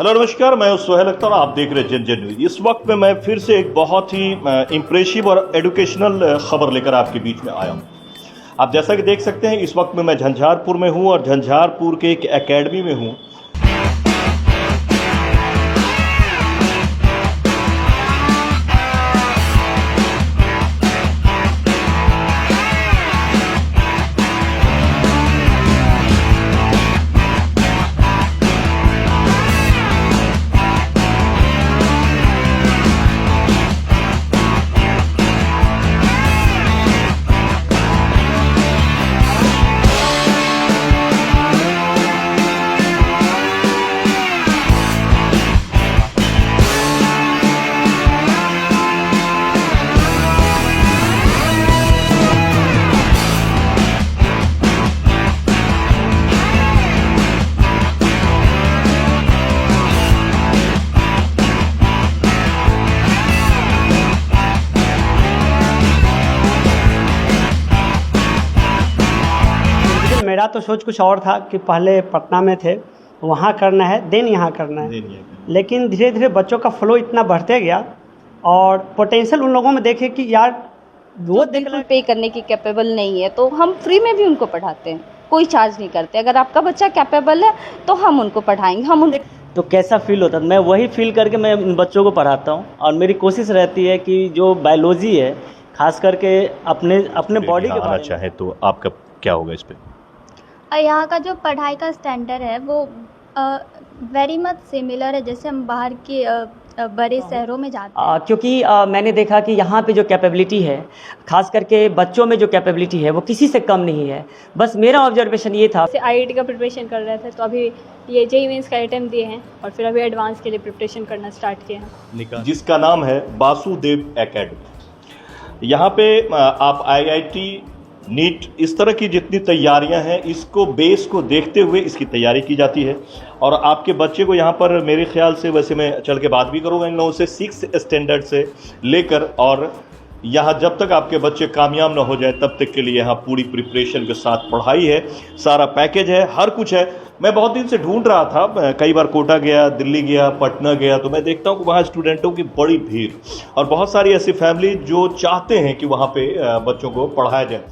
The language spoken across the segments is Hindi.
हेलो नमस्कार, मैं हूं सोहेल अख्तर, आप देख रहे हैं जन जन न्यूज। इस वक्त में मैं फिर से एक बहुत ही इम्प्रेसिव और एजुकेशनल खबर लेकर आपके बीच में आया हूं। आप जैसा कि देख सकते हैं, इस वक्त में मैं झंझारपुर में हूं और झंझारपुर के एक एकेडमी में हूं। मेरा तो सोच कुछ और था कि पहले पटना में थे, वहाँ करना है देन यहाँ करना है, लेकिन धीरे धीरे बच्चों का फ्लो इतना बढ़ते गया और पोटेंशियल उन लोगों में देखे कि यार वो बिल्कुल पे करने की कैपेबल नहीं है, तो हम फ्री में भी उनको पढ़ाते हैं, कोई चार्ज नहीं करते। अगर आपका बच्चा कैपेबल है तो हम उनको पढ़ाएंगे। हम उन तो कैसा फील होता है, मैं वही फील करके मैं उन बच्चों को पढ़ाता हूँ। और मेरी कोशिश रहती है कि जो बायोलॉजी है, खास करके अपने बॉडी के बारे में चाहे तो आपका क्या होगा इस पे? यहाँ का जो पढ़ाई का स्टैंडर्ड है वो वेरी मच सिमिलर है जैसे हम बाहर के बड़े शहरों में जाते हैं। क्योंकि मैंने देखा कि यहाँ पे जो कैपेबिलिटी है, खास करके बच्चों में जो कैपेबिलिटी है वो किसी से कम नहीं है। बस मेरा ऑब्जर्वेशन ये था। आईआईटी का प्रिपरेशन कर रहे थे, तो अभी ये जेईई मेंस का अटेम्प्ट दिए हैं और फिर अभी एडवांस के लिए प्रिपरेशन करना स्टार्ट किए हैं, जिसका नाम है वासुदेव एकेडमी। यहाँ पे आप आईआईटी, नीट, इस तरह की जितनी तैयारियां हैं, इसको बेस को देखते हुए इसकी तैयारी की जाती है। और आपके बच्चे को यहाँ पर मेरे ख्याल से, वैसे मैं चल के बात भी करूँगा इन लोगों से, 6 स्टैंडर्ड से लेकर और यहाँ जब तक आपके बच्चे कामयाब ना हो जाए तब तक के लिए यहाँ पूरी प्रिपरेशन के साथ पढ़ाई है, सारा पैकेज है, हर कुछ है। मैं बहुत दिन से ढूंढ रहा था, कई बार कोटा गया, दिल्ली गया, पटना गया, तो मैं देखता हूँ कि वहाँ स्टूडेंटों की बड़ी भीड़ और बहुत सारी ऐसी फैमिली जो चाहते हैं कि वहाँ पे बच्चों को पढ़ाया जाए।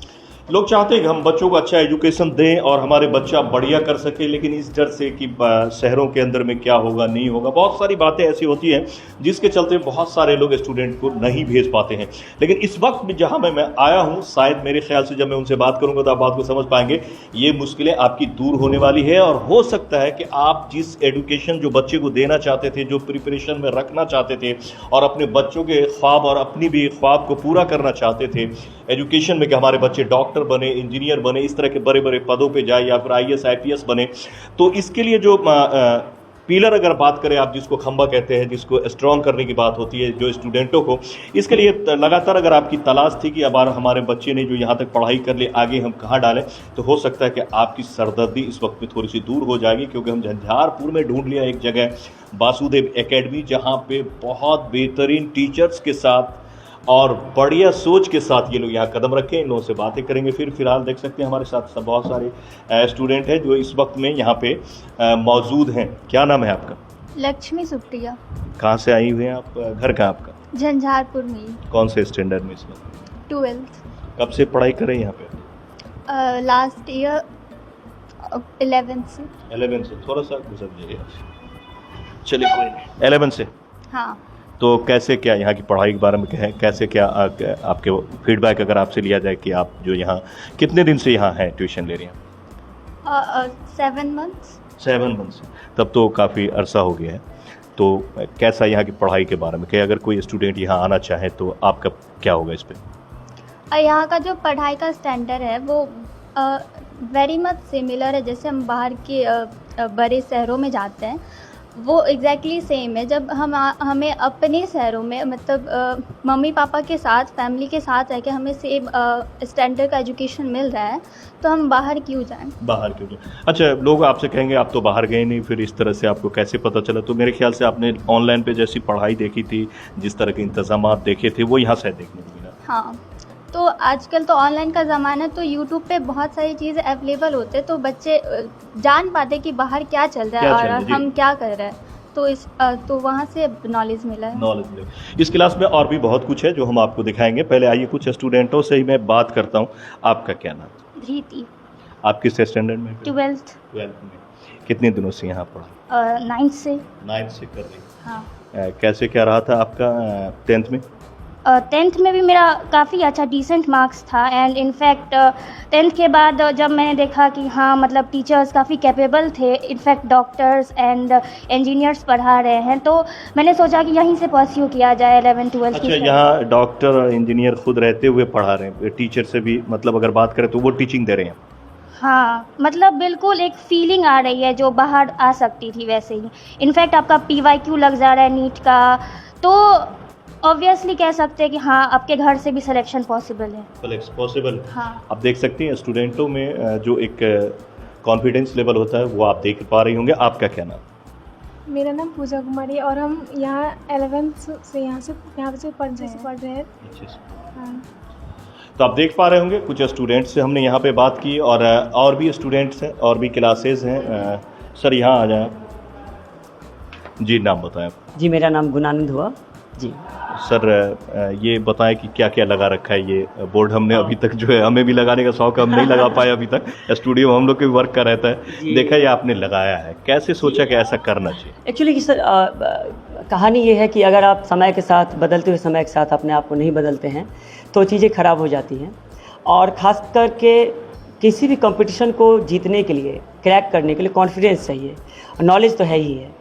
लोग चाहते हैं कि हम बच्चों को अच्छा एजुकेशन दें और हमारे बच्चा बढ़िया कर सके, लेकिन इस डर से कि शहरों के अंदर में क्या होगा नहीं होगा, बहुत सारी बातें ऐसी होती हैं जिसके चलते बहुत सारे लोग स्टूडेंट को नहीं भेज पाते हैं। लेकिन इस वक्त में जहां मैं आया हूं, शायद मेरे ख्याल से जब मैं उनसे बात करूंगा तो आप बात को समझ पाएंगे। ये मुश्किलें आपकी दूर होने वाली है और हो सकता है कि आप जिस एजुकेशन जो बच्चे को देना चाहते थे, जो प्रिपरेशन में रखना चाहते थे और अपने बच्चों के ख्वाब और अपनी भी ख्वाब को पूरा करना चाहते थे एजुकेशन में कि हमारे बच्चे डॉक्टर बने, इंजीनियर बने, इस तरह के बड़े बड़े पदों पे जाए या फिर आईएएस आईपीएस बने, तो इसके लिए जो पिलर अगर बात करें आप, जिसको खंबा कहते हैं, जिसको स्ट्रॉन्ग करने की बात होती है जो स्टूडेंटों को, इसके लिए लगातार अगर आपकी तलाश थी कि अब हमारे बच्चे ने जो यहाँ तक पढ़ाई कर ले, आगे हम कहाँ डालें, तो हो सकता है कि आपकी सरदर्दी इस वक्त में थोड़ी सी दूर हो जाएगी, क्योंकि हम झंझारपुर में ढूंढ लिया एक जगह, वासुदेव एकेडमी, जहाँ पे बहुत बेहतरीन टीचर्स के साथ और बढ़िया सोच के साथ ये लोग यहाँ कदम रखें। इन लोगों से बातें करेंगे। फिलहाल देख सकते हैं हमारे साथ बहुत सारे स्टूडेंट हैं जो इस वक्त में यहाँ पे मौजूद हैं। क्या नाम है आपका? लक्ष्मी सुप्रिया। कहाँ से आई हुई हैं आप? घर कहाँ आपका? झंझारपुर में। कौन से स्टैंडर्ड में इस वक्त? 12th। कब से पढ़ाई कर रहे हैं यहाँ पे? लास्ट ईयर 11 से। 11 से थोड़ा सा गुजर जाइए, चलिए कोई नहीं। 11 से, हाँ। तो कैसे क्या यहाँ की पढ़ाई के बारे में क्या है, कैसे क्या आपके फीडबैक अगर आपसे लिया जाए कि आप जो यहाँ कितने दिन से यहाँ हैं, ट्यूशन ले रही हैं? 7 months। 7 months, तब तो काफ़ी अरसा हो गया है। तो कैसा यहाँ की पढ़ाई के बारे में, कि अगर कोई स्टूडेंट यहाँ आना चाहे तो आपका क्या होगा इस पर? यहाँ का जो पढ़ाई का स्टैंडर्ड है वो वेरी मच सिमिलर है जैसे हम बाहर के बड़े शहरों में जाते हैं, वो एग्जैक्टली सेम है। जब हमें अपने शहरों में, मतलब मम्मी पापा के साथ, फैमिली के साथ रह के हमें सेम स्टैंडर्ड का एजुकेशन मिल रहा है, तो हम बाहर क्यों जाएं? बाहर क्यों जाएं? अच्छा, लोग आपसे कहेंगे आप तो बाहर गए नहीं, फिर इस तरह से आपको कैसे पता चला? तो मेरे ख्याल से आपने ऑनलाइन पे जैसी पढ़ाई देखी थी, जिस तरह के इंतजाम देखे थे, वो यहाँ से देखने को मिला। हाँ, तो आजकल तो ऑनलाइन का ज़माना है, तो यूट्यूब पे बहुत सारी चीज़ें अवेलेबल होते हैं, तो बच्चे जान पाते कि बाहर क्या चल रहा है और हम क्या कर रहे हैं। तो वहाँ से नॉलेज मिला है। नॉलेज मिले। इस क्लास में और भी बहुत कुछ है जो हम आपको दिखाएंगे। पहले आइए कुछ स्टूडेंटों से ही मैं बात करता हूँ। आपका क्या नाम? धृति। आप किस स्टैंडर्ड में? 12th। 12th में। कितने दिनों से यहाँ पढ़ा? 9th से। 9th से कर रही? हाँ। कैसे क्या रहा था आपका 10th में? 10th में भी मेरा काफ़ी अच्छा डिसेंट मार्क्स था एंड इनफैक्ट 10th के बाद जब मैंने देखा कि हाँ मतलब टीचर्स काफ़ी कैपेबल थे, इनफैक्ट डॉक्टर्स एंड इंजीनियर्स पढ़ा रहे हैं, तो मैंने सोचा कि यहीं से परस्यू किया जाए 11th 12th की। अच्छा, यहाँ डॉक्टर और इंजीनियर खुद रहते हुए पढ़ा रहे हैं, टीचर से भी मतलब अगर बात करें तो वो टीचिंग दे रहे हैं? हाँ, मतलब बिल्कुल एक फीलिंग आ रही है जो बाहर आ सकती थी वैसे ही। इनफैक्ट आपका PYQ लग जा रहा है नीट का, तो ऑब्वियसली कह सकते हैं कि हाँ आपके घर से भी सिलेक्शन पॉसिबल है। पॉसिबल। हाँ। आप देख सकते हैं स्टूडेंटों में जो एक कॉन्फिडेंस लेवल होता है वो आप देख पा रही होंगे। आपका क्या नाम? मेरा नाम पूजा कुमारी और हम यहाँ 11th से यहाँ से पढ़ रहे हैं। हाँ। तो आप देख पा रहे होंगे कुछ स्टूडेंट्स से हमने यहाँ पे बात की और भी स्टूडेंट्स हैं और भी क्लासेस हैं। सर यहाँ आ जाएं। जी नाम बताएं। जी मेरा नाम गुणानंद हुआ जी। सर ये बताएं कि क्या क्या लगा रखा है ये बोर्ड? हमने अभी तक जो है हमें भी लगाने का शौक, हम नहीं लगा पाए अभी तक। स्टूडियो में हम लोग के वर्क का रहता है। देखा ये आपने लगाया है, कैसे सोचा कि ऐसा करना चाहिए? एक्चुअली सर कहानी ये है कि अगर आप समय के साथ, बदलते हुए समय के साथ अपने आप को नहीं बदलते हैं तो चीज़ें ख़राब हो जाती हैं। और ख़ास करके किसी भी कंपटीशन को जीतने के लिए, क्रैक करने के लिए कॉन्फिडेंस चाहिए, नॉलेज तो है ही है।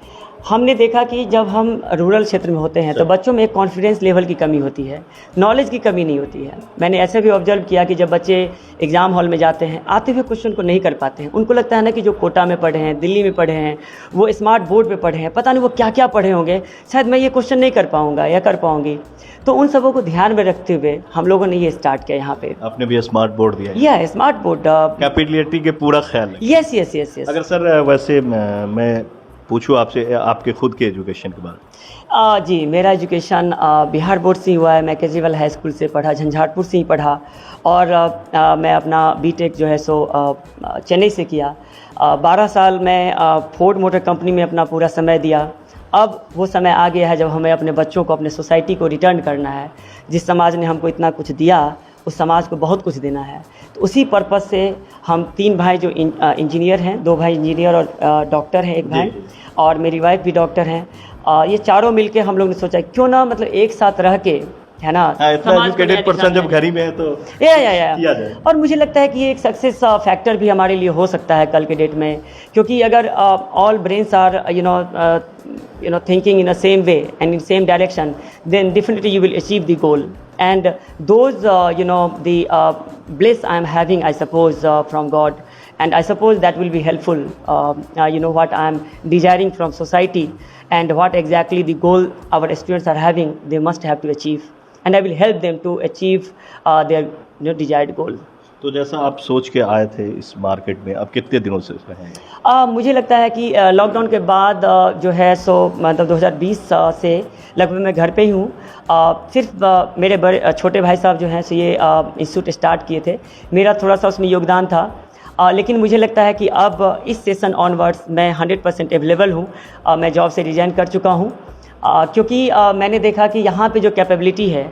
हमने देखा कि जब हम रूरल क्षेत्र में होते हैं तो बच्चों में एक कॉन्फिडेंस लेवल की कमी होती है, नॉलेज की कमी नहीं होती है। मैंने ऐसे भी ऑब्जर्व किया कि जब बच्चे एग्ज़ाम हॉल में जाते हैं, आते हुए क्वेश्चन को नहीं कर पाते हैं। उनको लगता है ना कि जो कोटा में पढ़े हैं, दिल्ली में पढ़े हैं, वो स्मार्ट बोर्ड पे पढ़े हैं, पता नहीं वो क्या क्या पढ़े होंगे, शायद मैं ये क्वेश्चन नहीं कर पाऊँगा या कर पाऊँगी। तो उन सबों को ध्यान में रखते हुए हम लोगों ने ये स्टार्ट किया यहाँ पे। आपने भी स्मार्ट बोर्ड दिया है? यह स्मार्ट बोर्ड कैपेबिलिटी के पूरा ख्याल है। Yes yes yes yes. अगर सर वैसे मैं पूछूं आपसे आपके खुद के एजुकेशन के बारे? जी मेरा एजुकेशन बिहार बोर्ड से हुआ है। मैं केजरीवाल हाई स्कूल से पढ़ा, झंझारपुर से ही पढ़ा। और मैं अपना बीटेक जो है सो चेन्नई से किया। 12 साल मैं फोर्ड मोटर कंपनी में अपना पूरा समय दिया। अब वो समय आ गया है जब हमें अपने बच्चों को, अपने सोसाइटी को रिटर्न करना है। जिस समाज ने हमको इतना कुछ दिया, उस समाज को बहुत कुछ देना है। तो उसी पर्पज़ से हम 3 भाई जो इंजीनियर हैं, 2 भाई इंजीनियर और डॉक्टर हैं, 1 भाई, और मेरी वाइफ भी डॉक्टर हैं। ये चारों मिलके हम लोग ने सोचा क्यों ना मतलब एक साथ रह के, है ना, इतना एजुकेटेड पर्सन जब घर ही में है तो या किया जाए। और मुझे लगता है कि ये एक सक्सेस फैक्टर भी हमारे लिए हो सकता है कल के डेट में, क्योंकि अगर all brains are you know thinking in the same way and in same direction, then definitely you will achieve the goal. And those the bliss I am having, I suppose, from God, and I suppose that will be helpful, what I am desiring from society and what exactly the goal our students are having, they must have to achieve, and I will help them to achieve their desired goal. तो जैसा आप सोच के आए थे इस मार्केट में, अब कितने दिनों से हैं? मुझे लगता है कि लॉकडाउन के बाद जो है सो मतलब 2020 से लगभग मैं घर पे ही हूँ। सिर्फ मेरे बड़े छोटे भाई साहब जो हैं सो ये इंस्टीट्यूट स्टार्ट किए थे, मेरा थोड़ा सा उसमें योगदान था। लेकिन मुझे लगता है कि अब इस सेशन ऑनवर्ड्स मैं 100% अवेलेबल हूँ। मैं जॉब से रिज़ाइन कर चुका हूँ, क्योंकि मैंने देखा कि यहाँ पे जो कैपेबिलिटी है,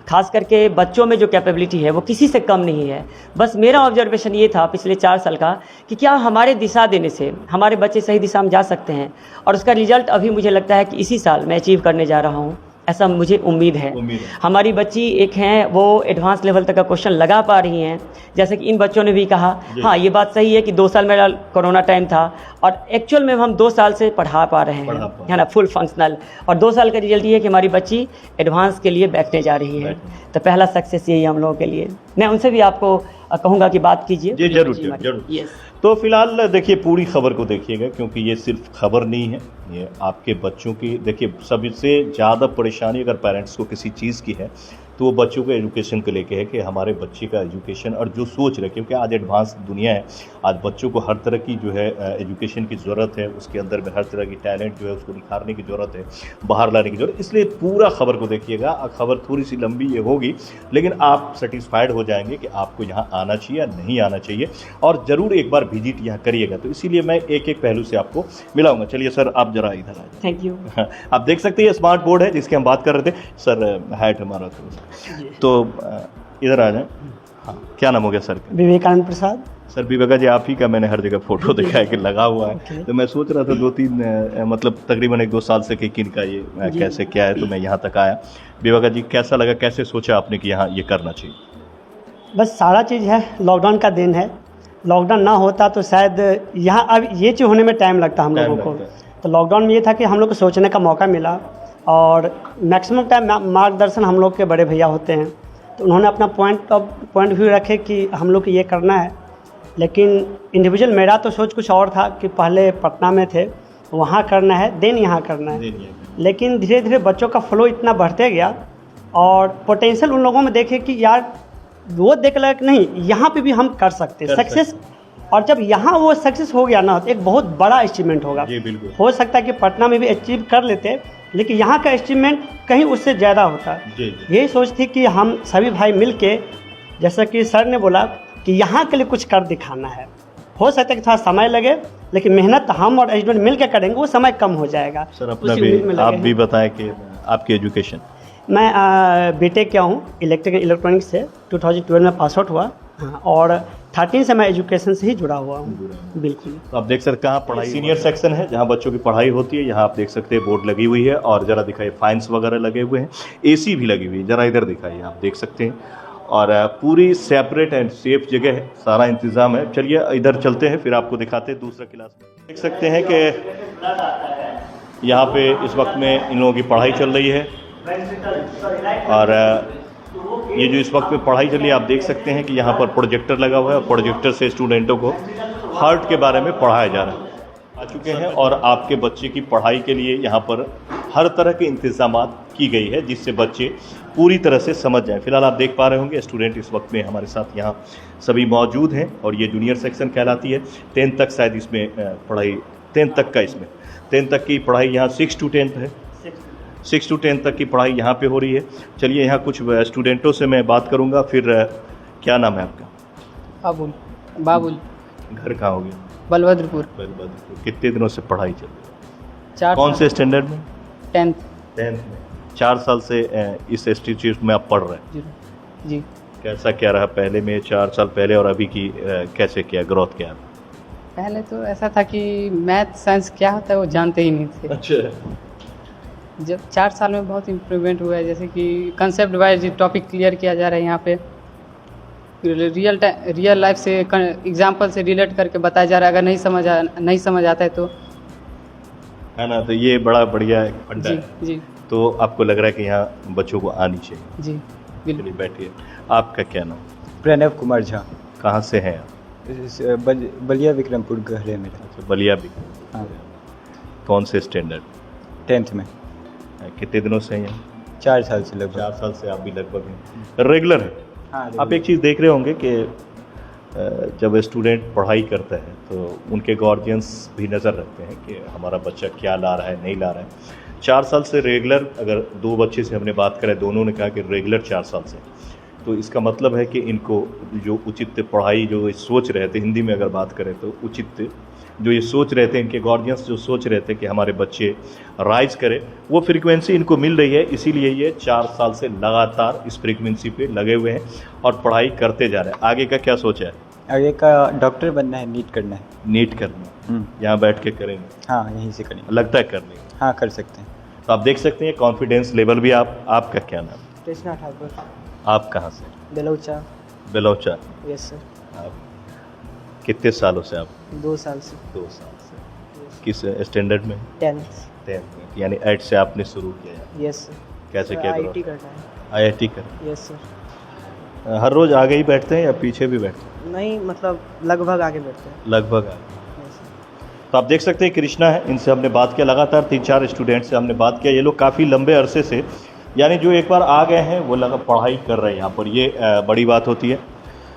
ख़ास करके बच्चों में जो कैपेबिलिटी है, वो किसी से कम नहीं है। बस मेरा ऑब्जर्वेशन ये था पिछले 4 साल का कि क्या हमारे दिशा देने से हमारे बच्चे सही दिशा में जा सकते हैं, और उसका रिजल्ट अभी मुझे लगता है कि इसी साल मैं अचीव करने जा रहा हूँ, ऐसा मुझे उम्मीद है। हमारी बच्ची एक हैं वो एडवांस लेवल तक का क्वेश्चन लगा पा रही हैं, जैसे कि इन बच्चों ने भी कहा। हाँ, ये बात सही है कि 2 साल मेरा कोरोना टाइम था और एक्चुअल में हम 2 साल से पढ़ा पा रहे हैं, है ना, फुल फंक्शनल। और 2 साल का रिजल्ट ये है कि हमारी बच्ची एडवांस के लिए बैठने जा रही है। तो पहला सक्सेस यही है हम लोगों के लिए। मैं उनसे भी आपको कहूँगा कि बात कीजिए। जी जरूर। तो फिलहाल देखिए पूरी खबर को देखिएगा, क्योंकि ये सिर्फ खबर नहीं है, ये आपके बच्चों की देखिए सबसे ज़्यादा परेशानी अगर पेरेंट्स को किसी चीज़ की है तो वो बच्चों के एजुकेशन को लेके है कि हमारे बच्चे का एजुकेशन और जो सोच रहे, क्योंकि आज एडवांस दुनिया है, आज बच्चों को हर तरह की जो है एजुकेशन की ज़रूरत है, उसके अंदर में हर तरह की टैलेंट जो है उसको निखारने की ज़रूरत है, बाहर लाने की ज़रूरत। इसलिए पूरा खबर को देखिएगा। खबर थोड़ी सी लंबी ये होगी, लेकिन आप सेटिस्फाइड हो जाएंगे कि आपको यहाँ आना चाहिए या नहीं आना चाहिए, और ज़रूर एक बार विजिट यहाँ करिएगा। तो इसीलिए मैं एक एक पहलू से आपको मिलाऊंगा। चलिए सर, आप जरा इधर आ जाए। Thank you. आप देख सकते हैं स्मार्ट बोर्ड है जिसकी हम बात कर रहे थे। सर हाइट हमारा तो इधर आ जाए। हाँ, क्या नाम हो गया सर का? विवेकानंद प्रसाद। सर विवेका जी, आप ही का मैंने हर जगह फोटो देखा है कि लगा हुआ है। तो मैं सोच रहा था 2-3 मतलब तकरीबन 1-2 साल से कि किनका ये कैसे क्या है, तो मैं यहाँ तक आया। विवेका जी, कैसा लगा, कैसे सोचा आपने कि यहाँ ये करना चाहिए? बस सारा चीज़ है लॉकडाउन का दिन है। लॉकडाउन ना होता तो शायद यहाँ अब ये चीज़ होने में टाइम लगता हम लोगों को। तो लॉकडाउन में ये था कि हम लोग को सोचने का मौका मिला, और मैक्सिमम टाइम मार्गदर्शन हम लोग के बड़े भैया होते हैं, तो उन्होंने अपना पॉइंट व्यू रखे कि हम लोग को ये करना है। लेकिन इंडिविजुअल मेरा तो सोच कुछ और था कि पहले पटना में थे, वहाँ करना है, देन यहाँ करना है। लेकिन धीरे धीरे बच्चों का फ्लो इतना बढ़ते गया, और पोटेंशियल उन लोगों में देखे कि यार वो देख लगा कि नहीं, यहाँ पे भी हम कर सकते हैं सक्सेस। और जब यहाँ वो सक्सेस हो गया ना, तो एक बहुत बड़ा अचीवमेंट होगा। हो सकता है कि पटना में भी अचीव कर लेते, लेकिन यहाँ का अचीवमेंट कहीं उससे ज़्यादा होता। यही सोच थी कि हम सभी भाई मिलके, जैसा कि सर ने बोला कि यहाँ के लिए कुछ कर दिखाना है। हो सकता है कि थोड़ा समय लगे, लेकिन मेहनत हम और एजुकेशन मिल के करेंगे, वो समय कम हो जाएगा। सर अपना भी आप भी बताएं कि आपकी एजुकेशन। मैं बीटेक किया हूँ इलेक्ट्रॉनिक्स से, 2012 में पास आउट हुआ। हाँ, और 13 से मैं एजुकेशन से ही जुड़ा हुआ हूँ। बिल्कुल। तो आप देख सकते हैं कहाँ पढ़ाई, सीनियर सेक्शन है जहाँ बच्चों की पढ़ाई होती है। यहाँ आप देख सकते हैं बोर्ड लगी हुई है, और ज़रा दिखाइए फाइन्स वगैरह लगे हुए हैं, एसी भी लगी हुई है। ज़रा इधर दिखाइए, आप देख सकते हैं, और पूरी सेपरेट एंड सेफ जगह है, सारा इंतज़ाम है। चलिए इधर चलते हैं, फिर आपको दिखाते हैं दूसरा क्लास। देख सकते हैं कि यहाँ पे इस वक्त में इन लोगों की पढ़ाई चल रही है, और ये जो इस वक्त में पढ़ाई चल रही है, आप देख सकते हैं कि यहाँ पर प्रोजेक्टर लगा हुआ है, और प्रोजेक्टर से स्टूडेंटों को हार्ट के बारे में पढ़ाया जा रहा है। आ चुके हैं, और आपके बच्चे की पढ़ाई के लिए यहाँ पर हर तरह के इंतजामात की गई है, जिससे बच्चे पूरी तरह से समझ जाएं। फिलहाल आप देख पा रहे होंगे स्टूडेंट इस वक्त में हमारे साथ यहाँ सभी मौजूद हैं, और ये जूनियर सेक्शन कहलाती है। 10th तक शायद इसमें पढ़ाई, 10th तक का इसमें 10th तक की पढ़ाई यहाँ 6 to 10th है। 6 to 10th तक की पढ़ाई यहाँ पे हो रही है। चलिए यहाँ कुछ स्टूडेंटों से मैं बात करूँगा। फिर क्या नाम है आपका? बाबुल। घर कहाँ हो गया? बलभद्रपुर। कितने दिनों से पढ़ाई चल रही है? 4 कौन से स्टैंडर्ड में? 10th में। 4 साल से इस इंस्टीट्यूट में आप पढ़ रहे हैं। जी। कैसा क्या रहा पहले में, 4 साल पहले और अभी की कैसे क्या ग्रोथ क्या? पहले तो ऐसा था कि मैथ साइंस क्या होता है वो जानते ही नहीं थे। अच्छा। जब 4 साल में बहुत इम्प्रूवमेंट हुआ है, जैसे कि कंसेप्ट वाइज टॉपिक क्लियर किया जा रहा है यहाँ पे, रियल लाइफ से एग्जांपल से रिलेट करके बताया जा रहा है। अगर नहीं समझ आता है तो, है ना, तो ये बड़ा बढ़िया फंडा है। जी। तो आपको लग रहा है कि यहाँ बच्चों को आनी चाहिए? जी बिल्कुल। बैठिए। आपका क्या नाम? प्रणव कुमार झा। कहाँ से हैं आप? बलिया विक्रमपुर घर है मेरा। अच्छा, बलिया विक्रम। हाँ। कौन से स्टैंडर्ड? 10th में। कितने दिनों से हैं यहाँ? 4 साल से लगभग। 4 साल से आप भी लगभग हैं, रेगुलर है। हाँ, आप एक चीज़ देख रहे होंगे कि जब स्टूडेंट पढ़ाई करता है तो उनके गार्जियंस भी नज़र रखते हैं कि हमारा बच्चा क्या ला रहा है, नहीं ला रहा है। 4 साल से रेगुलर, अगर 2 बच्चे से हमने बात करें, दोनों ने कहा कि रेगुलर 4 साल से, तो इसका मतलब है कि इनको जो उचित पढ़ाई जो सोच रहे थे, हिंदी में अगर बात करें तो उचित जो ये सोच रहे थे, इनके गार्जियंस जो सोच रहे थे कि हमारे बच्चे राइज करें, वो फ्रीक्वेंसी इनको मिल रही है। इसीलिए ये 4 साल से लगातार इस फ्रीक्वेंसी पे लगे हुए हैं और पढ़ाई करते जा रहे हैं। आगे का क्या सोचा है? आगे का डॉक्टर बनना है, नीट करना है। नीट करना, यहाँ बैठ के करेंगे? हाँ, यहीं से करेंगे। लगता है कर लेंगे? हाँ, कर सकते हैं। तो आप देख सकते हैं कॉन्फिडेंस लेवल भी। आपका क्या नाम? कृष्णा ठाकुर। आप कहाँ से? बेलौचा। बेलौचा। Yes sir. आप कितने सालों से? आप 2 साल से। 2 साल से। किस स्टैंडर्ड में? 10th में। यानी 8 से आपने शुरू किया? Yes sir. कैसे क्या? IIT करना है। IIT कर? Yes sir. हर रोज़ आगे ही बैठते हैं या पीछे भी बैठते हैं? नहीं, मतलब लगभग आगे बैठते हैं। लगभग आगे। तो आप देख सकते हैं कृष्णा है, इनसे हमने बात किया, लगातार 3-4 स्टूडेंट से हमने बात किया। ये लोग काफ़ी लंबे अरसे से यानी जो एक बार आ गए हैं वो लगा पढ़ाई कर रहे हैं यहाँ पर, ये बड़ी बात होती है।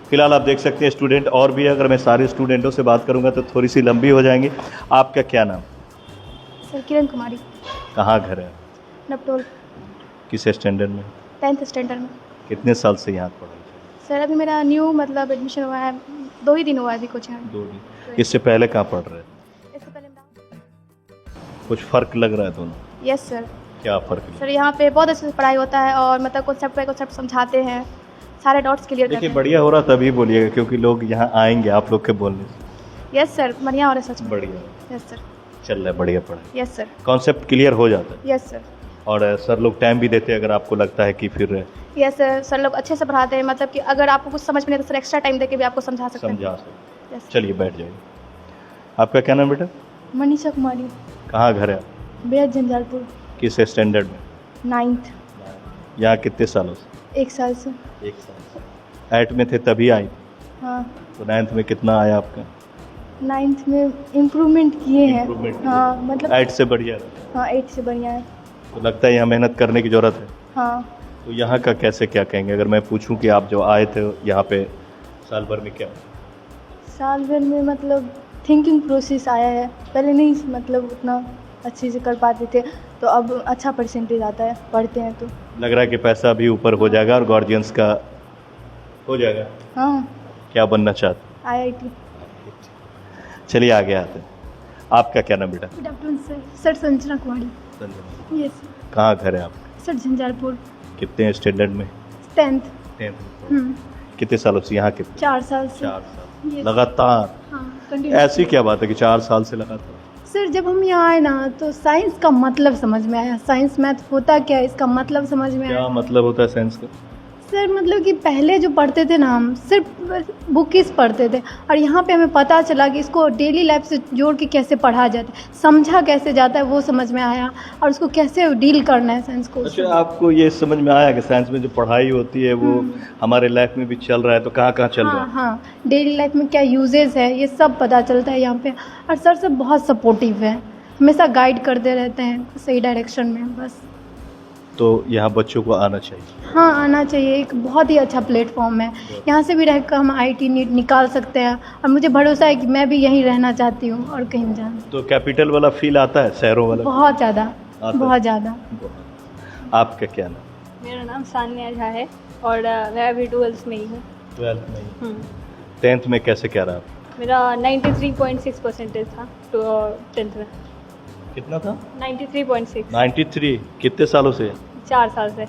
फिलहाल आप देख सकते हैं स्टूडेंट और भी, अगर मैं सारे स्टूडेंटों से बात करूँगा तो थोड़ी सी लंबी हो जाएंगी। आपका क्या नाम? सर किरण कुमारी, कहाँ घर है? नपटोल, किस स्टैंडर्ड में? 10th स्टैंडर्ड में। कितने साल से यहाँ पढ़ाई? सर अभी मेरा न्यू मतलब एडमिशन हुआ है, 2 ही दिन हुआ है अभी कोचिंग में। 2 दिन। इससे पहले कहाँ पढ़ रहे थे? इससे पहले मैं- कुछ फ़र्क लग रहा है दोनों? Yes sir. क्या फ़र्क है? सर यहाँ पे बहुत अच्छे से पढ़ाई होता है और मतलब कॉन्सेप्ट बाय कॉन्सेप्ट समझाते हैं, सारे डॉट्स क्लियर करते देखिए हैं। बढ़िया हो रहा तभी बोलिएगा, क्योंकि लोग यहाँ आएंगे आप लोग के बोलने से। यस सर, बढ़िया हो रहा है सच में। बढ़िया यस सर। चल रहा है, बढ़िया पढ़ाई, यस सर। कॉन्सेप्ट क्लियर हो जाता है। Yes sir. और सर लोग टाइम भी देते हैं अगर आपको लगता है कि फिर यस सर, सर लोग अच्छे से पढ़ाते हैं, मतलब कि अगर आपको कुछ समझ में नहीं तो सर एक्स्ट्रा टाइम देके भी आपको समझा सकते हैं। समझा सकते। यस। चलिए बैठ जाइए। आपका क्या नाम बेटा? मनीषा कुमारी, कहाँ घर है? बेहद झंझारपुर, किस स्टैंडर्ड में? 9th, यहाँ कितने सालों से? 1 साल से। 1 साल से। 8 में थे तभी आई, हाँ, तो 9th में कितना आया आपका? 9th में इम्प्रूवमेंट किए हैं। Improvement हाँ मतलब 8 से बढ़िया रहा। हाँ 8 से बढ़िया है। तो लगता है यहाँ मेहनत करने की ज़रूरत है। हाँ तो यहाँ का कैसे क्या कहेंगे, अगर मैं पूछूं कि आप जो आए थे यहाँ पे साल भर में क्या? साल भर में मतलब थिंकिंग प्रोसेस आया है, पहले नहीं मतलब उतना अच्छे से कर पाते थे, तो अब अच्छा परसेंटेज आता है पढ़ते हैं तो। लग रहा है कि पैसा भी ऊपर हो जाएगा और गार्जियंस का हो जाएगा। हाँ क्या बनना चाहते? IIT। चलिए आगे आते हैं। आपका क्या नाम बेटा? Good afternoon sir. Sir Sanjana Kumari. Sanjana. Yes कहाँ घर है आपका? सर झंझारपुर, कितने स्टैंडर्ड में? 10th। 10th में। कितने सालों से यहाँ? कितने? 4 साल से। 4 साल Yes। लगातार? हाँ कंटिन्यू। ऐसी क्या बात है कि 4 साल से लगातार? सर जब हम यहाँ आए ना तो साइंस का मतलब समझ में आया, साइंस मैथ होता क्या है इसका मतलब समझ में क्या आया। मतलब होता है साइंस का? सर मतलब कि पहले जो पढ़ते थे ना हम सिर्फ बुकिस पढ़ते थे, और यहाँ पे हमें पता चला कि इसको डेली लाइफ से जोड़ के कैसे पढ़ा जाता है, समझा कैसे जाता है वो समझ में आया, और उसको कैसे डील करना है साइंस को। अच्छा, आपको ये समझ में आया कि साइंस में जो पढ़ाई होती है वो हमारे लाइफ में भी चल रहा है, तो कहाँ कहाँ चल रहा हाँ है? हाँ, डेली लाइफ में क्या यूजेस है ये सब पता चलता है यहाँ पे, और सर सब बहुत सपोर्टिव है, हमेशा गाइड करते रहते हैं सही डायरेक्शन में। बस तो यहाँ बच्चों को आना चाहिए। हाँ आना चाहिए, एक बहुत ही अच्छा प्लेटफॉर्म है, यहाँ से भी रहकर हम IIT नीट निकाल सकते हैं, और मुझे भरोसा है कि मैं भी यहीं रहना चाहती हूँ और कहीं नहीं जाना। तो कैपिटल वाला फील आता है, शहरों वाला? बहुत ज़्यादा, आता है? बहुत ज़्यादा। आपका क्या नाम? मेरा नाम सान्या झा है और मैं अभी 12th में ही हूँ। 12th में। 10th में कैसे क्या रहा? मेरा 93.6 परसेंटेज था तो 10th में। कितना था? 93.6। 93। कितने सालों से? 4 साल से।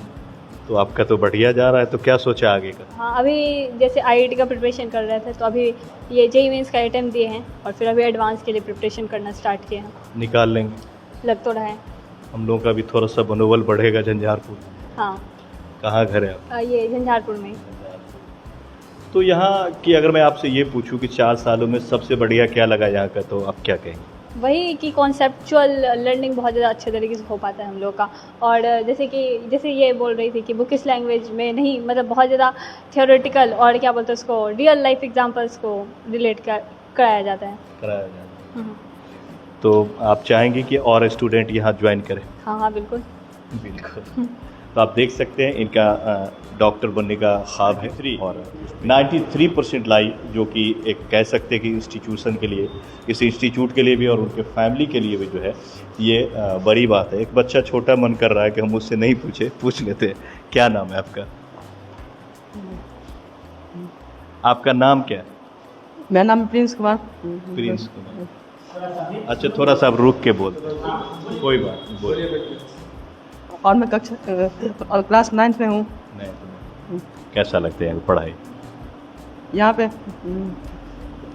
तो आपका तो बढ़िया जा रहा है, तो क्या सोचा आगे का? हाँ अभी जैसे IIT का प्रिपरेशन कर रहे थे, तो अभी ये JEE मेंस का अटेम्प्ट दिए हैं और फिर अभी एडवांस के लिए प्रिपरेशन करना स्टार्ट किए हैं। निकाल लेंगे? लग तो रहा है। हम लोगों का भी थोड़ा सा मनोबल बढ़ेगा। झंझारपुर हाँ कहाँ घर है आप? ये झंझारपुर में ही। तो यहाँ की अगर मैं आपसे ये पूछूं कि 4 सालों में सबसे बढ़िया क्या लगा यहाँ का, तो आप क्या कहेंगे? वही कि कॉन्सेप्चुअल लर्निंग बहुत ज़्यादा अच्छे तरीके से हो पाता है हम लोग का, और जैसे ये बोल रही थी कि बुकिश लैंग्वेज में नहीं, मतलब बहुत ज़्यादा थियोरेटिकल और क्या बोलते हैं उसको, रियल लाइफ एग्जांपल्स को रिलेट कराया जाता है। कराया जाता है। तो आप चाहेंगे कि और स्टूडेंट यहाँ ज्वाइन करें? हाँ हाँ बिल्कुल बिल्कुल। तो आप देख सकते हैं इनका डॉक्टर बनने का ख्वाब है, और 93% लाई, जो कि एक कह सकते हैं कि इंस्टीट्यूशन के लिए, इस इंस्टीट्यूट के लिए भी और उनके फैमिली के लिए भी जो है ये बड़ी बात है। एक बच्चा छोटा मन कर रहा है कि हम उससे नहीं पूछ लेते हैं। क्या नाम है आपका? आपका नाम क्या है? मेरा नाम प्रिंस कुमार। प्रिंस कुमार। अच्छा, थोड़ा सा आप रुक के बोलते हैं। कोई बात नहीं, बोलिए। और मैं और क्लास 9th में हूँ। कैसा लगता है पढ़ाई यहाँ पे?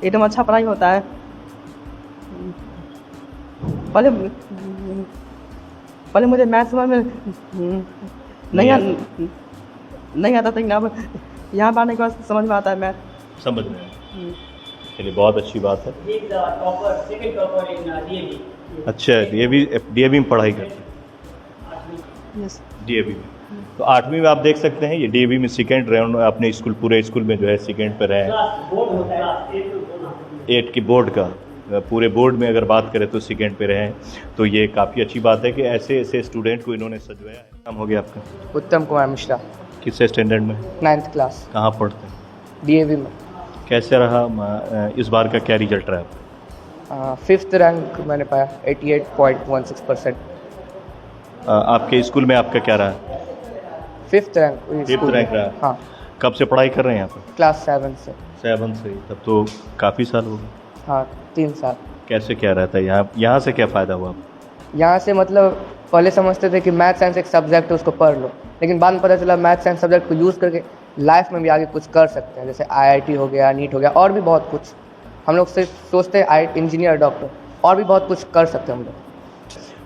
एकदम अच्छा पढ़ाई होता है। पहले मुझे मैथ समझ में नहीं आता था, लेकिन अब यहाँ पर आने के बाद समझ में आता है मैथ। समझ में आया। चलिए बहुत अच्छी बात है। अच्छा, DAV में पढ़ाई करते हैं? यस, DAV में। तो 8वीं में आप देख सकते हैं ये DAV में सेकेंड रहे, अपने स्कूल, पूरे स्कूल में जो है सेकेंड पे रहे। 8 की बोर्ड का, पूरे बोर्ड में अगर बात करें तो सेकेंड पे रहे हैं। तो ये काफ़ी अच्छी बात है कि ऐसे स्टूडेंट को इन्होंने सजवाया है। नाम हो गया आपका? उत्तम कुमार मिश्रा, किस स्टैंडर्ड में? 9th क्लास, कहाँ पढ़ते हैं? DAV में। कैसे रहा इस बार का क्या रिजल्ट रहा? 5th रैंक मैंने पाया, 88.16%। आपके स्कूल में आपका क्या रहा? 5th rank. 5th रैंक रहा। हाँ। कब से पढ़ाई कर रहे हैं यहाँ पर? क्लास 7 से। 7 से, तब तो काफ़ी साल हो गए। हाँ, 3 साल। कैसे क्या रहता है यहाँ से क्या फ़ायदा हुआ? यहाँ से मतलब पहले समझते थे कि मैथ साइंस एक सब्जेक्ट है, उसको पढ़ लो, लेकिन बाद में पता चला मैथ साइंस सब्जेक्ट को यूज़ करके लाइफ में भी आगे कुछ कर सकते हैं, जैसे IIT हो गया, नीट हो गया, और भी बहुत कुछ। हम लोग सिर्फ सोचते हैं इंजीनियर, डॉक्टर, और भी बहुत कुछ कर सकते हैं हम लोग।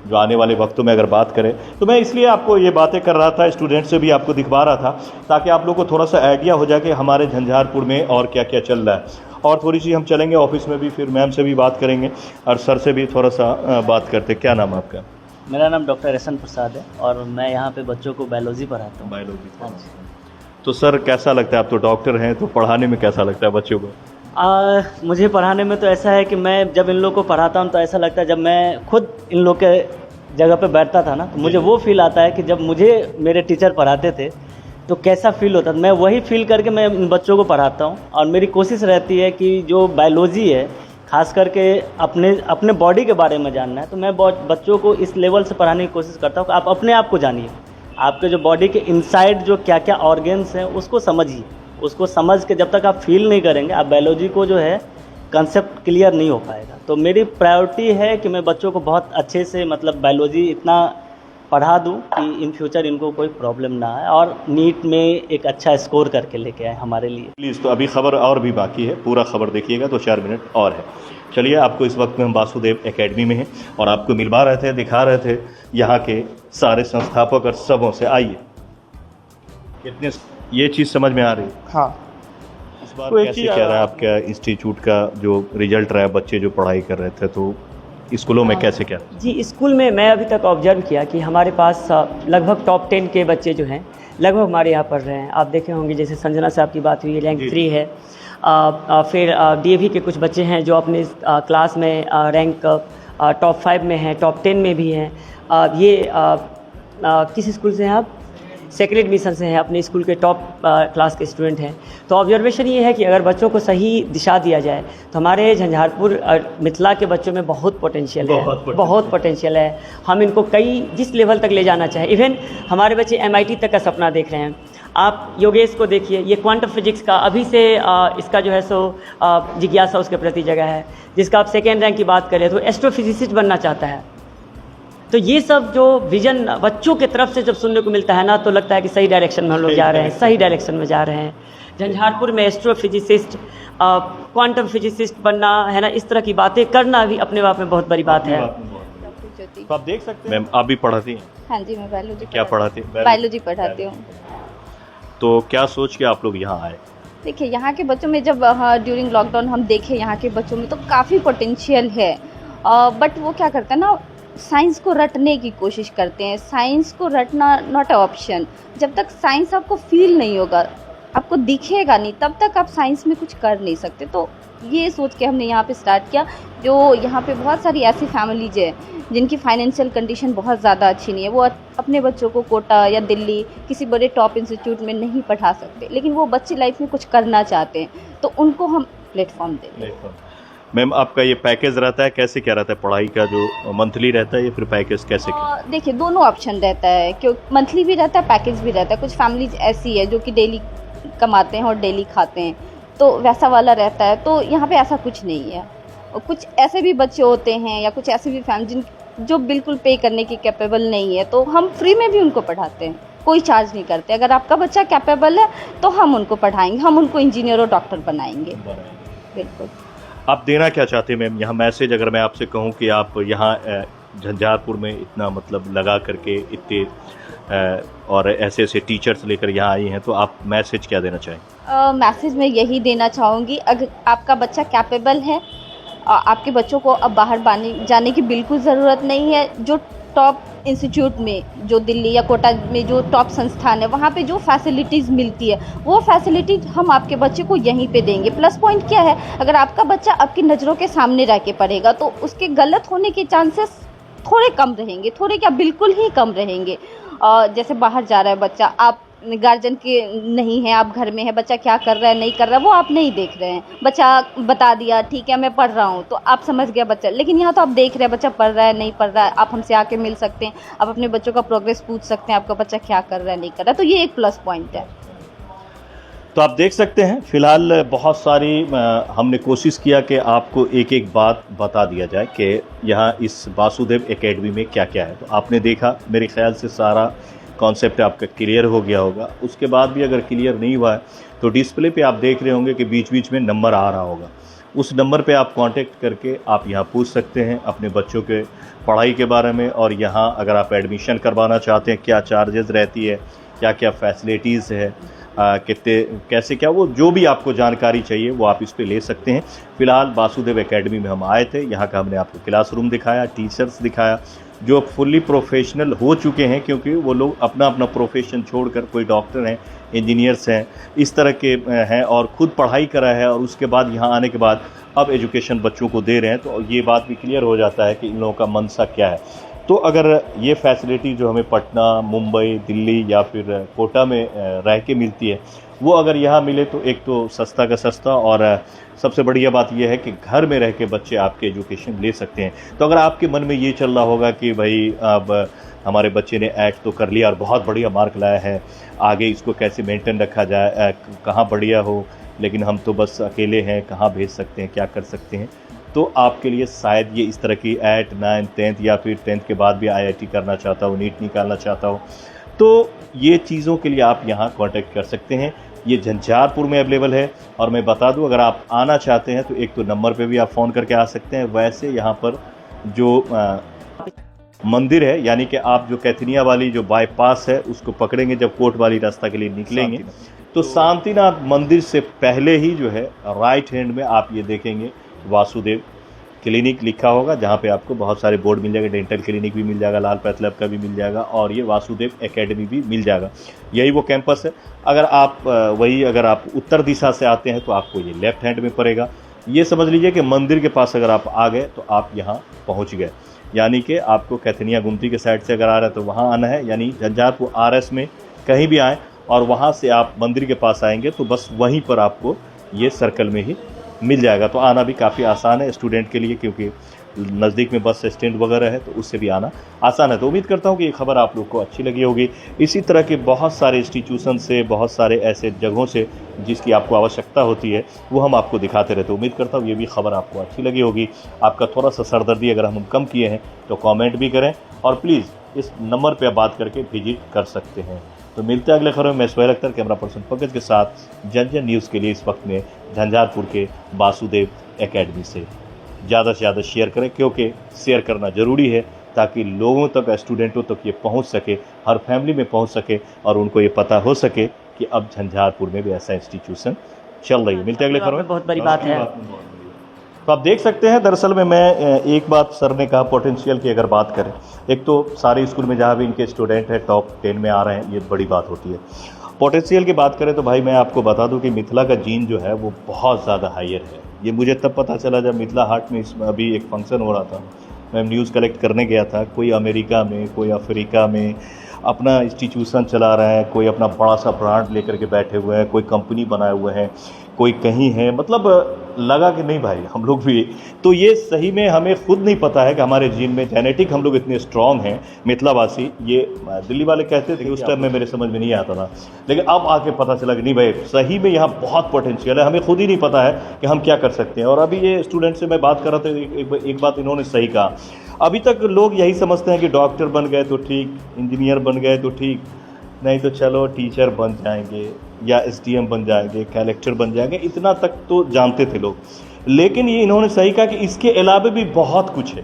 जो आने वाले वक्तों में अगर बात करें तो मैं इसलिए आपको ये बातें कर रहा था, स्टूडेंट से भी आपको दिखवा रहा था, ताकि आप लोगों को थोड़ा सा आइडिया हो जाए कि हमारे झंझारपुर में और क्या क्या चल रहा है। और थोड़ी सी हम चलेंगे ऑफिस में भी, फिर मैम से भी बात करेंगे और सर से भी थोड़ा सा बात करते। क्या नाम है आपका? मेरा नाम डॉक्टर एहसन प्रसाद है और मैं यहाँ पे बच्चों को बायोलॉजी पढ़ाता हूँ। बायोलॉजी। हाँ जी। तो सर कैसा लगता है, आप तो डॉक्टर हैं, तो पढ़ाने में कैसा लगता है बच्चों को? मुझे पढ़ाने में तो ऐसा है कि मैं जब इन लोग को पढ़ाता हूँ तो ऐसा लगता है, जब मैं खुद इन लोग के जगह पे बैठता था ना, तो मुझे वो फील आता है कि जब मुझे मेरे टीचर पढ़ाते थे तो कैसा फील होता था। मैं वही फील करके मैं इन बच्चों को पढ़ाता हूँ। और मेरी कोशिश रहती है कि जो बायोलॉजी है, खास करके अपने बॉडी के बारे में जानना है, तो मैं बच्चों को इस लेवल से पढ़ाने की कोशिश करता हूँ कि आप अपने आप को जानिए, आपके जो बॉडी के इनसाइड जो क्या क्या ऑर्गन्स हैं उसको समझिए। उसको समझ के जब तक आप फील नहीं करेंगे, आप बायोलॉजी को जो है कंसेप्ट क्लियर नहीं हो पाएगा। तो मेरी प्रायोरिटी है कि मैं बच्चों को बहुत अच्छे से मतलब बायोलॉजी इतना पढ़ा दूं कि इन फ्यूचर इनको कोई प्रॉब्लम ना आए और नीट में एक अच्छा स्कोर करके लेके आए हमारे लिए। प्लीज़, तो अभी खबर और भी बाकी है, पूरा खबर देखिएगा तो 4 मिनट और है। चलिए, आपको इस वक्त में हम वासुदेव एकेडमी में हैं और आपको मिलवा रहे थे, दिखा रहे थे यहाँ के सारे संस्थापक और सबों से। आइए, कितने ये चीज़ समझ में आ रही है? हाँ। इस बार कैसे क्या रहा आपका इंस्टीट्यूट का जो रिजल्ट रहा है? बच्चे जो पढ़ाई कर रहे थे तो स्कूलों में कैसे क्या? जी, स्कूल में मैं अभी तक ऑब्जर्व किया कि हमारे पास लगभग टॉप 10 के बच्चे जो हैं लगभग हमारे यहाँ पढ़ रहे हैं। आप देखे होंगे जैसे संजना साहब की बात हुई, रैंक 3 है। फिर DAV के कुछ बच्चे हैं जो अपने क्लास में रैंक टॉप 5 में हैं, टॉप 10 में भी हैं। ये किस स्कूल से हैं आप? सेक्रेड मिशन से हैं, अपने स्कूल के टॉप क्लास के स्टूडेंट हैं। तो ऑब्जर्वेशन ये है कि अगर बच्चों को सही दिशा दिया जाए तो हमारे झंझारपुर मिथिला के बच्चों में बहुत पोटेंशियल है, बहुत पोटेंशियल है। हम इनको जिस लेवल तक ले जाना चाहें, इवन हमारे बच्चे MIT तक का सपना देख रहे हैं। आप योगेश को देखिए, ये क्वांटम फिजिक्स का अभी से इसका जो है सो जिज्ञासा उसके प्रति जगह है। जिसका आप सेकेंड रैंक की बात करें तो एस्ट्रोफिजिसिस्ट बनना चाहता है। तो ये सब जो विजन बच्चों के तरफ से जब सुनने को मिलता है ना, तो लगता है कि सही डायरेक्शन में हम लोग जा रहे हैं, सही डायरेक्शन में जा रहे हैं। झंझारपुर में एस्ट्रोफिजिसिस्ट, क्वांटम फिजिसिस्ट बनना है ना, इस तरह की बातें करना भी अपने आप में बहुत बड़ी बात है। तो आप देख सकते हैं। मैम, आप भी पढ़ाती हैं? हाँ जी, मैं बायोलॉजी। क्या पढ़ाती हैं? बायोलॉजी पढ़ाती हूँ। तो क्या सोच के आप लोग यहाँ आए? देखिए, यहाँ के बच्चों में जब ड्यूरिंग लॉकडाउन हम देखें, यहाँ के बच्चों में तो काफ़ी पोटेंशियल है, बट वो क्या करते हैं ना, साइंस को रटने की कोशिश करते हैं। साइंस को रटना नॉट अ ऑप्शन। जब तक साइंस आपको फील नहीं होगा, आपको दिखेगा नहीं, तब तक आप साइंस में कुछ कर नहीं सकते। तो ये सोच के हमने यहाँ पे स्टार्ट किया। जो यहाँ पे बहुत सारी ऐसी फैमिलीज है जिनकी फाइनेंशियल कंडीशन बहुत ज़्यादा अच्छी नहीं है, वो अपने बच्चों को कोटा या दिल्ली किसी बड़े टॉप इंस्टीट्यूट में नहीं पढ़ा सकते, लेकिन वो बच्चे लाइफ में कुछ करना चाहते हैं, तो उनको हम प्लेटफॉर्म देते हैं। मैम, आपका ये पैकेज रहता है, कैसे क्या रहता है? पढ़ाई का जो मंथली रहता है या फिर पैकेज कैसे? देखिए, दोनों ऑप्शन रहता है, क्योंकि मंथली भी रहता है, पैकेज भी रहता है। कुछ फैमिलीज ऐसी है जो कि डेली कमाते हैं और डेली खाते हैं, तो वैसा वाला रहता है। तो यहाँ पे ऐसा कुछ नहीं है। और कुछ ऐसे भी बच्चे होते हैं या कुछ ऐसे भी फैमिली जो बिल्कुल पे करने की कैपेबल नहीं है, तो हम फ्री में भी उनको पढ़ाते हैं, कोई चार्ज नहीं करते। अगर आपका बच्चा कैपेबल है तो हम उनको पढ़ाएंगे, हम उनको इंजीनियर और डॉक्टर बनाएंगे। बिल्कुल। आप देना क्या चाहते हैं मैम यहाँ मैसेज? अगर मैं आपसे कहूँ कि आप यहाँ झंझारपुर में इतना मतलब लगा करके इतने और ऐसे ऐसे टीचर्स लेकर यहाँ आई हैं, तो आप मैसेज क्या देना चाहेंगे? मैसेज मैं यही देना चाहूँगी, अगर आपका बच्चा कैपेबल है, आपके बच्चों को अब बाहर जाने की बिल्कुल ज़रूरत नहीं है। जो टॉप इंस्टीट्यूट में, जो दिल्ली या कोटा में जो टॉप संस्थान है, वहाँ पे जो फैसिलिटीज़ मिलती है, वो फैसिलिटी हम आपके बच्चे को यहीं पे देंगे। प्लस पॉइंट क्या है, अगर आपका बच्चा आपकी नज़रों के सामने रह के पढ़ेगा तो उसके गलत होने के चांसेस थोड़े कम रहेंगे, थोड़े क्या बिल्कुल ही कम रहेंगे। जैसे बाहर जा रहा है बच्चा, आप गार्जियन के नहीं है, आप घर में है, बच्चा क्या कर रहा है नहीं कर रहा है वो आप नहीं देख रहे हैं। बच्चा बता दिया ठीक है मैं पढ़ रहा हूँ तो आप समझ गया बच्चा, लेकिन यहाँ तो आप देख रहे हैं बच्चा पढ़ रहा है नहीं पढ़ रहा है, आप हमसे आके मिल सकते हैं, आप अपने बच्चों का प्रोग्रेस पूछ सकते हैं, आपका बच्चा क्या कर रहा है नहीं कर रहा है, तो ये एक प्लस पॉइंट है। तो आप देख सकते हैं फिलहाल बहुत सारी हमने कोशिश किया कि आपको एक एक बात बता दिया जाए कि यहाँ इस वासुदेव एकेडमी में क्या क्या है। तो आपने देखा, मेरे ख्याल से सारा कॉन्सेप्ट आपका क्लियर हो गया होगा। उसके बाद भी अगर क्लियर नहीं हुआ है तो डिस्प्ले पे आप देख रहे होंगे कि बीच बीच में नंबर आ रहा होगा, उस नंबर पे आप कांटेक्ट करके आप यहाँ पूछ सकते हैं अपने बच्चों के पढ़ाई के बारे में, और यहाँ अगर आप एडमिशन करवाना चाहते हैं क्या चार्जेस रहती है, क्या क्या फैसिलिटीज़ है, कितने कैसे क्या, वो जो भी आपको जानकारी चाहिए वो आप इस पे ले सकते हैं। फ़िलहाल वासुदेव एकेडमी में हम आए थे, यहाँ का हमने आपको क्लासरूम दिखाया, टीचर्स दिखाया जो फुल्ली प्रोफेशनल हो चुके हैं, क्योंकि वो लोग अपना अपना प्रोफेशन छोड़कर, कोई डॉक्टर हैं, इंजीनियर्स हैं, इस तरह के हैं, और ख़ुद पढ़ाई करा है और उसके बाद यहाँ आने के बाद अब एजुकेशन बच्चों को दे रहे हैं। तो ये बात भी क्लियर हो जाता है कि इन लोगों का मनसा क्या है। तो अगर ये फैसिलिटी जो हमें पटना, मुंबई, दिल्ली या फिर कोटा में रह के मिलती है, वो अगर यहाँ मिले तो एक तो सस्ता का सस्ता, और सबसे बढ़िया बात यह है कि घर में रह के बच्चे आपके एजुकेशन ले सकते हैं। तो अगर आपके मन में ये चल रहा होगा कि भाई अब हमारे बच्चे ने ऐड तो कर लिया और बहुत बढ़िया मार्क लाया है, आगे इसको कैसे मेंटेन रखा जाए, कहाँ बढ़िया हो, लेकिन हम तो बस अकेले हैं, कहाँ भेज सकते हैं, क्या कर सकते हैं, तो आपके लिए शायद ये इस तरह की 8, 9, 10th या फिर 10th के बाद भी IIT करना चाहता हो, नीट निकालना चाहता हो, तो ये चीज़ों के लिए आप यहाँ कांटेक्ट कर सकते हैं। ये झंझारपुर में अवेलेबल है, और मैं बता दूं अगर आप आना चाहते हैं तो एक तो नंबर पे भी आप फ़ोन करके आ सकते हैं। वैसे यहाँ पर जो मंदिर है, यानी कि आप जो कैथनिया वाली जो बाईपास है उसको पकड़ेंगे, जब कोर्ट वाली रास्ता के लिए निकलेंगे तो शांतिनाथ मंदिर से पहले ही जो है राइट हैंड में आप ये देखेंगे वासुदेव क्लिनिक लिखा होगा, जहाँ पे आपको बहुत सारे बोर्ड मिल जाएगा, डेंटल क्लिनिक भी मिल जाएगा, लाल पैथ लैब का भी मिल जाएगा, और ये वासुदेव एकेडमी भी मिल जाएगा। यही वो कैंपस है। अगर आप उत्तर दिशा से आते हैं तो आपको ये लेफ्ट हैंड में पड़ेगा। ये समझ लीजिए कि मंदिर के पास अगर आप आ गए तो आप यहाँ पहुँच गए, यानी कि आपको कैथनिया गुमती के साइड से अगर आ रहा है तो वहाँ आना है, यानी झंझारपुर RS में कहीं भी आएँ और वहाँ से आप मंदिर के पास आएंगे तो बस वहीं पर आपको ये सर्कल में ही मिल जाएगा। तो आना भी काफ़ी आसान है स्टूडेंट के लिए, क्योंकि नज़दीक में बस स्टैंड वगैरह है तो उससे भी आना आसान है। तो उम्मीद करता हूँ कि ये खबर आप लोग को अच्छी लगी होगी। इसी तरह के बहुत सारे इंस्टीट्यूशन से, बहुत सारे ऐसे जगहों से जिसकी आपको आवश्यकता होती है वो हम आपको दिखाते रहते हैं। उम्मीद करता हूँ ये भी खबर आपको अच्छी लगी होगी। आपका थोड़ा सा सरदर्दी अगर हम कम किए हैं तो कॉमेंट भी करें, और प्लीज़ इस नंबर पर बात करके विजिट कर सकते हैं। तो मिलते हैं अगले खबर में। मैं सुहेल अख्तर, कैमरा पर्सन पंकज के साथ जन न्यूज़ के लिए इस वक्त में झंझारपुर के वासुदेव एकेडमी से। ज़्यादा से ज़्यादा शेयर करें, क्योंकि शेयर करना ज़रूरी है ताकि लोगों तक, स्टूडेंटों तक ये पहुंच सके, हर फैमिली में पहुंच सके, और उनको ये पता हो सके कि अब झंझारपुर में भी ऐसा इंस्टीट्यूशन चल रही है। मिलते हैं अगले खबर में। बहुत बड़ी बात है। तो आप देख सकते हैं, दरअसल में मैं एक बात सर ने कहा पोटेंशियल की अगर बात करें, एक तो सारे स्कूल में जहाँ भी इनके स्टूडेंट हैं टॉप 10 में आ रहे हैं, ये बड़ी बात होती है। पोटेंशियल की बात करें तो भाई मैं आपको बता दूं कि मिथिला का जीन जो है वो बहुत ज़्यादा हायर है। ये मुझे तब पता चला जब मिथिला हाट में अभी एक फंक्शन हो रहा था, मैं न्यूज़ कलेक्ट करने गया था। कोई अमेरिका में, कोई अफ्रीका में अपना इंस्टीट्यूशन चला रहा है, कोई अपना बड़ा सा ब्रांड लेकर के बैठे हुए हैं, कोई कंपनी बनाए हुए हैं, कोई कहीं है, मतलब लगा कि नहीं भाई हम लोग भी। तो ये सही में हमें खुद नहीं पता है कि हमारे जीन में जेनेटिक हम लोग इतने स्ट्रॉन्ग हैं मिथिलावासी। ये दिल्ली वाले कहते थे कि उस टाइम में मेरे समझ में नहीं आता था, लेकिन अब आके पता चला कि नहीं भाई सही में यहाँ बहुत पोटेंशियल है, हमें खुद ही नहीं पता है कि हम क्या कर सकते हैं। और अभी ये स्टूडेंट से मैं बात कर रहा था, एक बात इन्होंने सही कहा, अभी तक लोग यही समझते हैं कि डॉक्टर बन गए तो ठीक, इंजीनियर बन गए तो ठीक, नहीं तो चलो टीचर बन जाएंगे या SDM बन जाएंगे, कलेक्टर बन जाएंगे, इतना तक तो जानते थे लोग। लेकिन ये इन्होंने सही कहा कि इसके अलावा भी बहुत कुछ है।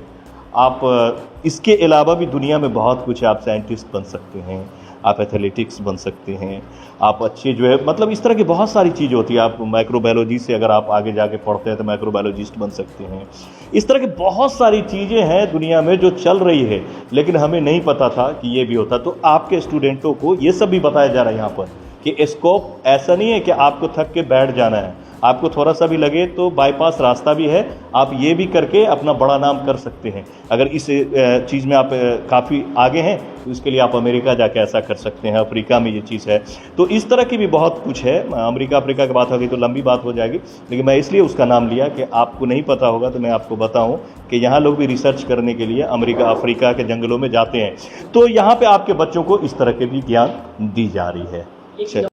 आप इसके अलावा भी दुनिया में बहुत कुछ है। आप साइंटिस्ट बन सकते हैं, आप एथलेटिक्स बन सकते हैं, आप अच्छे जो है, मतलब इस तरह की बहुत सारी चीज़ होती है। आप माइक्रोबायोलॉजी से अगर आप आगे जाके पढ़ते हैं तो माइक्रोबायोलॉजिस्ट बन सकते हैं। इस तरह की बहुत सारी चीज़ें हैं दुनिया में जो चल रही है, लेकिन हमें नहीं पता था कि ये भी होता। तो आपके स्टूडेंटों को ये सब भी बताया जा रहा है यहाँ पर कि स्कोप ऐसा नहीं है कि आपको थक के बैठ जाना है। आपको थोड़ा सा भी लगे तो बाईपास रास्ता भी है, आप ये भी करके अपना बड़ा नाम कर सकते हैं। अगर इस चीज़ में आप काफ़ी आगे हैं तो इसके लिए आप अमेरिका जाके ऐसा कर सकते हैं, अफ्रीका में ये चीज़ है। तो इस तरह की भी बहुत कुछ है। अमेरिका अफ्रीका की बात होगी तो लंबी बात हो जाएगी, लेकिन मैं इसलिए उसका नाम लिया कि आपको नहीं पता होगा तो मैं आपको बताऊं कि यहाँ लोग भी रिसर्च करने के लिए अमेरिका अफ्रीका के जंगलों में जाते हैं। तो यहाँ पे आपके बच्चों को इस तरह के भी ज्ञान दी जा रही है।